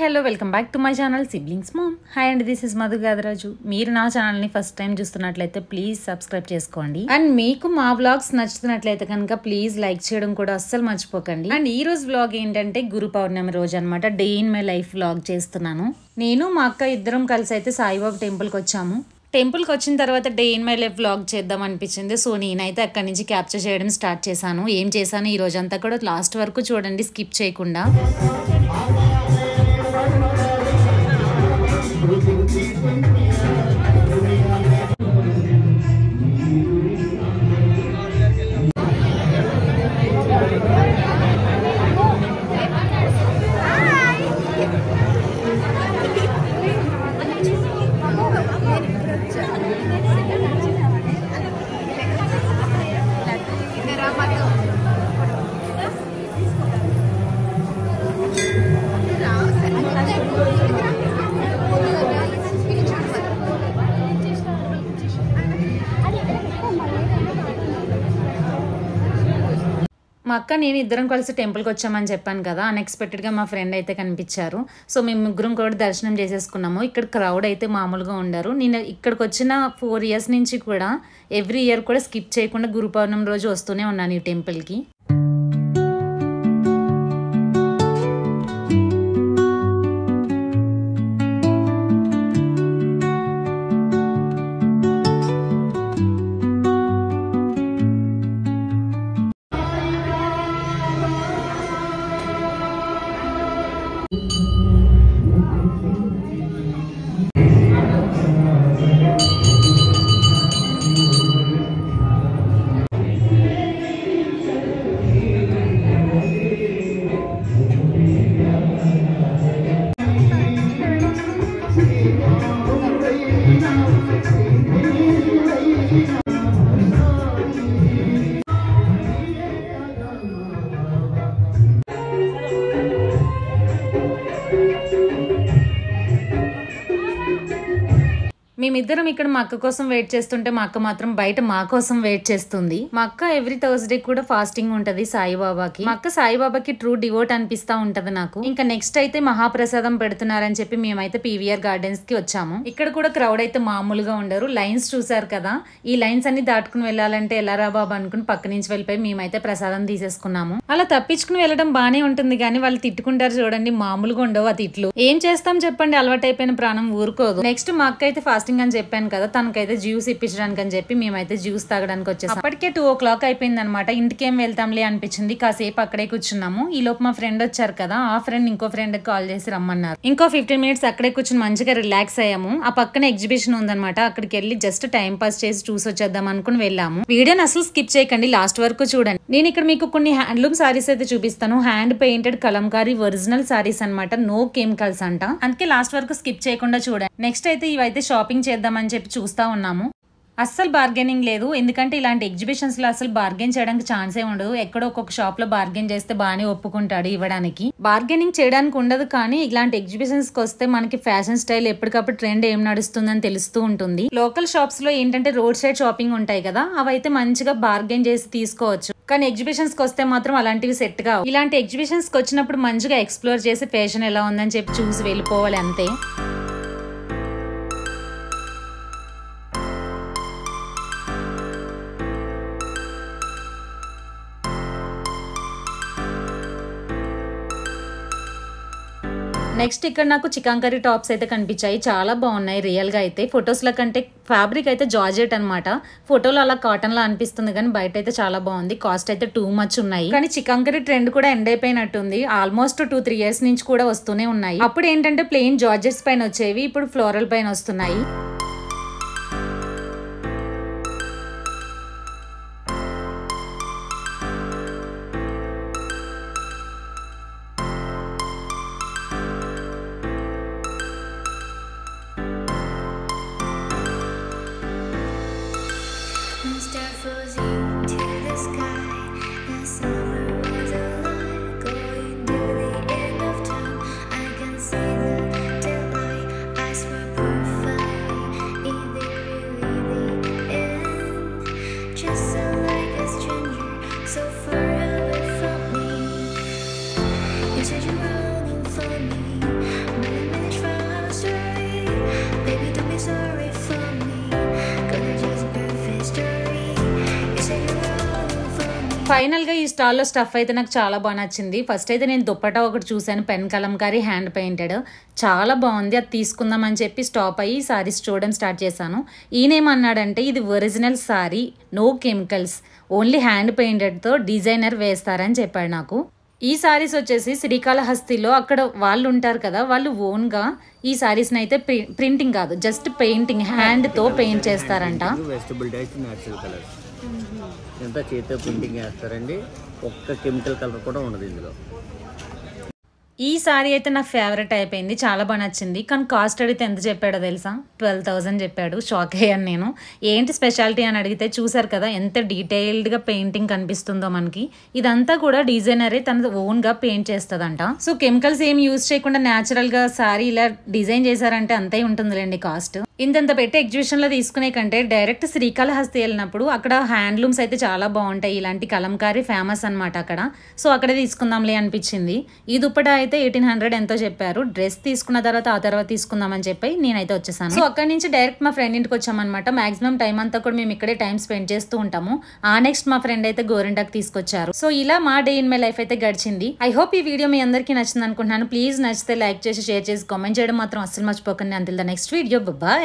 Hello welcome back to my channel siblings mom. Hi అండి, this is Madhu Gadaraju. మీరు నా ఛానల్ని ఫస్ట్ టైం చూస్తున్నట్లయితే ప్లీజ్ సబ్స్క్రైబ్ చేసుకోండి. అండ్ మీకు మా వ్లాగ్స్ నచ్చుతున్నట్లయితే కనుక ప్లీజ్ లైక్ చేయడం కూడా అస్సలు మర్చిపోకండి. అండ్ ఈ రోజు వ్లాగ్ ఏంటంటే గురు పౌర్ణమి రోజు అనమాట. Day in my life vlog చేస్తున్నాను. నేను మా అక్క ఇద్దరం కలిసి అయితే సాయిబాబా టెంపుల్కి వచ్చాము. టెంపుల్కి వచ్చిన తర్వాత day in my life vlog చేద్దాం అనిపించింది. సో నేనైతే అక్కడి నుంచి క్యాప్చర్ చేయడం స్టార్ట్ చేశాను. ఏం చేశాను ఈ రోజంతా కూడా లాస్ట్ వరకు చూడండి, స్కిప్ చేయకుండా. మా అక్క నేను ఇద్దరం కలిసి టెంపుల్కి వచ్చామని చెప్పాను కదా. అన్ఎక్స్పెక్టెడ్గా మా ఫ్రెండ్ అయితే కనిపించారు. సో మేము ముగ్గురం కూడా దర్శనం చేసేసుకున్నాము. ఇక్కడ క్రౌడ్ అయితే మామూలుగా ఉండరు. నేను ఇక్కడికి వచ్చిన 4 years నుంచి కూడా ఎవ్రీ ఇయర్ కూడా స్కిప్ చేయకుండా గురు పౌర్ణమి రోజు వస్తూనే ఉన్నాను ఈ టెంపుల్కి. మేమిద్దరం ఇక్కడ మా అక్క కోసం వెయిట్ చేస్తుంటే మా అక్క మాత్రం బయట మా కోసం వెయిట్ చేస్తుంది. మా అక్క ఎవ్రీ థర్స్డే కూడా ఫాస్టింగ్ ఉంటది సాయిబాబాకి. మా అక్క సాయిబాబాకి ట్రూ డివోట్ అనిపిస్తా ఉంటది నాకు. ఇంకా నెక్స్ట్ అయితే మహాప్రసాదం పెడుతున్నారని చెప్పి మేమైతే పీవీఆర్ గార్డెన్స్ కి వచ్చాము. ఇక్కడ కూడా క్రౌడ్ అయితే మామూలుగా ఉండరు. లైన్స్ చూసారు కదా, ఈ లైన్స్ అన్ని దాటుకుని వెళ్ళాలంటే ఎలా రా బాబు అనుకుని పక్క నుంచి వెళ్ళిపోయి మేమైతే ప్రసాదం తీసేసుకున్నాము. అలా తప్పించుకుని వెళ్ళడం బానే ఉంటుంది కానీ వాళ్ళు తిట్టుకుంటారు చూడండి, మామూలుగా ఉండవు ఆ తిట్లు. ఏం చేస్తాం చెప్పండి, అలవాటైపోయిన ప్రాణం ఊరుకోదు. నెక్స్ట్ మా అక్క అయితే ఫాస్టింగ్ అని చెప్పాను కదా, తనకైతే జ్యూస్ ఇప్పించడానికి అని చెప్పి మేమైతే జ్యూస్ తాగడానికి వచ్చేసాం. అప్పటికే 2 o'clock అయిపోయింది అనమాట. ఇంటికేం వెళ్తాంలే అనిపించింది, కాసేపు అక్కడే కూర్చున్నాము. ఈ లోపు మా ఫ్రెండ్ వచ్చారు కదా, ఆ ఫ్రెండ్ ఇంకో ఫ్రెండ్ కాల్ చేసి రమ్మన్నారు. ఇంకో 15 minutes అక్కడే కూర్చుని మంచిగా రిలాక్స్ అయ్యాము. ఆ పక్కన ఎగ్జిబిషన్ ఉందనమాట, అక్కడికి వెళ్ళి జస్ట్ టైం పాస్ చేసి చూసి వచ్చేద్దాం అనుకుని వెళ్ళాము. వీడియోని అసలు స్కిప్ చేయకండి, లాస్ట్ వరకు చూడండి. నేను ఇక్కడ మీకు కొన్ని హ్యాండ్లూమ్ సారీస్ అయితే చూపిస్తాను. Hand painted Kalamkari original saris అనమాట, నో కెమికల్స్ అంట. అందుకే లాస్ట్ వరకు స్కిప్ చేయకుండా చూడండి. నెక్స్ట్ అయితే ఇవైతే షాపింగ్ చేద్దామని చెప్పి చూస్తా ఉన్నాము. అస్సలు బార్గెనింగ్ లేదు, ఎందుకంటే ఇలాంటి ఎగ్జిబిషన్స్ లో అసలు బార్గెన్ చేయడానికి ఛాన్సే ఉండదు. ఎక్కడో ఒక్కొక్క షాప్ లో బార్గెన్ చేస్తే బాగానే ఒప్పుకుంటాడు ఇవ్వడానికి. బార్గెనింగ్ చేయడానికి ఉండదు, కానీ ఇలాంటి ఎగ్జిబిషన్స్ కి వస్తే మనకి ఫ్యాషన్ స్టైల్ ఎప్పటికప్పుడు ట్రెండ్ ఏం నడుస్తుందని తెలుస్తూ ఉంటుంది. లోకల్ షాప్స్ లో ఏంటంటే రోడ్ సైడ్ షాపింగ్ ఉంటాయి కదా, అవైతే మంచిగా బార్గెన్ చేసి తీసుకోవచ్చు. కానీ ఎగ్జిబిషన్స్ కి వస్తే మాత్రం అలాంటివి సెట్ గా. ఇలాంటి ఎగ్జిబిషన్స్ కి వచ్చినప్పుడు మంచిగా ఎక్స్ప్లోర్ చేసి ఫ్యాషన్ ఎలా ఉందని చెప్పి చూసి వెళ్ళిపోవాలి అంతే. నెక్స్ట్ ఇక్కడ నాకు చికెన్ కర్రీ టాప్స్ అయితే కనిపించాయి, చాలా బాగున్నాయి రియల్ గా అయితే. ఫొటోస్ ల కంటే ఫ్యాబ్రిక్ అయితే జార్జెట్ అనమాట, ఫోటోలో అలా కాటన్ లా అనిపిస్తుంది కానీ బయట అయితే చాలా బాగుంది. కాస్ట్ అయితే టూ మచ్ ఉన్నాయి. కానీ చికెన్ కర్రీ ట్రెండ్ కూడా ఎండ్ అయిపోయినట్టుంది. ఆల్మోస్ట్ 2-3 years నుంచి కూడా వస్తూనే ఉన్నాయి. అప్పుడు ఏంటంటే ప్లెయిన్ జార్జెట్స్ పైన వచ్చేవి, ఇప్పుడు ఫ్లోరల్ పైన వస్తున్నాయి. Perfect. ఫైనల్గా ఈ స్టాల్లో స్టఫ్ అయితే నాకు చాలా బాగా నచ్చింది. ఫస్ట్ అయితే నేను దుప్పటా ఒకటి చూశాను, పెన్ కలంకారీ హ్యాండ్ పెయింటెడ్, చాలా బాగుంది. అది తీసుకుందామని చెప్పి స్టాప్ అయ్యి సారీస్ చూడడం స్టార్ట్ చేశాను. ఈయనేమన్నాడంటే ఇది original sari, no chemicals, only hand పెయింటెడ్తో డిజైనర్ వేస్తారని చెప్పాడు నాకు. ఈ సారీస్ వచ్చేసి శ్రీకాళహస్తిలో అక్కడ వాళ్ళు ఉంటారు కదా, వాళ్ళు ఓన్గా ఈ సారీస్ని అయితే ప్రింటింగ్ కాదు, జస్ట్ పెయింటింగ్, హ్యాండ్తో పెయింట్ చేస్తారంట. ఎంత చేతితో ప్రింటింగ్ చేస్తారండి, ఒక్క కెమికల్ కలర్ కూడా ఉండదు ఇందులో. ఈ సారీ అయితే నా ఫేవరెట్ అయిపోయింది, చాలా బాగా నచ్చింది. కానీ కాస్ట్ అడిగితే ఎంత చెప్పాడో తెలుసా, 12,000 చెప్పాడు. షాక్ అయ్యాను నేను. ఏంటి స్పెషాలిటీ అని అడిగితే చూసారు కదా ఎంత డీటెయిల్డ్గా పెయింటింగ్ కనిపిస్తుందో మనకి. ఇదంతా కూడా డిజైనరే తన ఓన్గా పెయింట్ చేస్తుందంట. సో కెమికల్స్ ఏం యూజ్ చేయకుండా న్యాచురల్గా సారీ ఇలా డిజైన్ చేశారంటే అంతే ఉంటుందిలేండి కాస్ట్. ఇంతంత పెట్టి ఎగ్జిబిషన్లో తీసుకునే కంటే డైరెక్ట్ శ్రీకాళహస్తి వెళ్ళినప్పుడు అక్కడ హ్యాండ్లూమ్స్ అయితే చాలా బాగుంటాయి, ఇలాంటి కలంకారీ ఫేమస్ అనమాట అక్కడ. సో అక్కడే తీసుకుందాంలే అనిపించింది. ఈ దుప్పటా అయితే 1800 ఎంతో చెప్పారు. డ్రెస్ తీసుకున్న తర్వాత ఆ తర్వాత తీసుకుందామని చెప్పి నేనైతే వచ్చేసాను. సో అక్కడి నుంచి డైరెక్ట్ మా ఫ్రెండ్ ఇంటికి వచ్చామన్నమాట. మాక్సిమం టైం అంతా కూడా మేము ఇక్కడే టైం స్పెండ్ చేస్తూ ఉంటాము. నెక్స్ట్ మా ఫ్రెండ్ అయితే గోరింటాకు తీసుకొచ్చారు. సో ఇలా మా డే ఇన్ మై లైఫ్ అయితే గడిచింది. ఐ హోప్ ఈ వీడియో మీ అందరికీ నచ్చింది అనుకుంటున్నాను. ప్లీజ్ నచ్చితే లైక్ చేసి షేర్ చేసి కామెంట్ చేయడం మాత్రం అస్సలు మర్చిపోకండి. Until the next video, bye.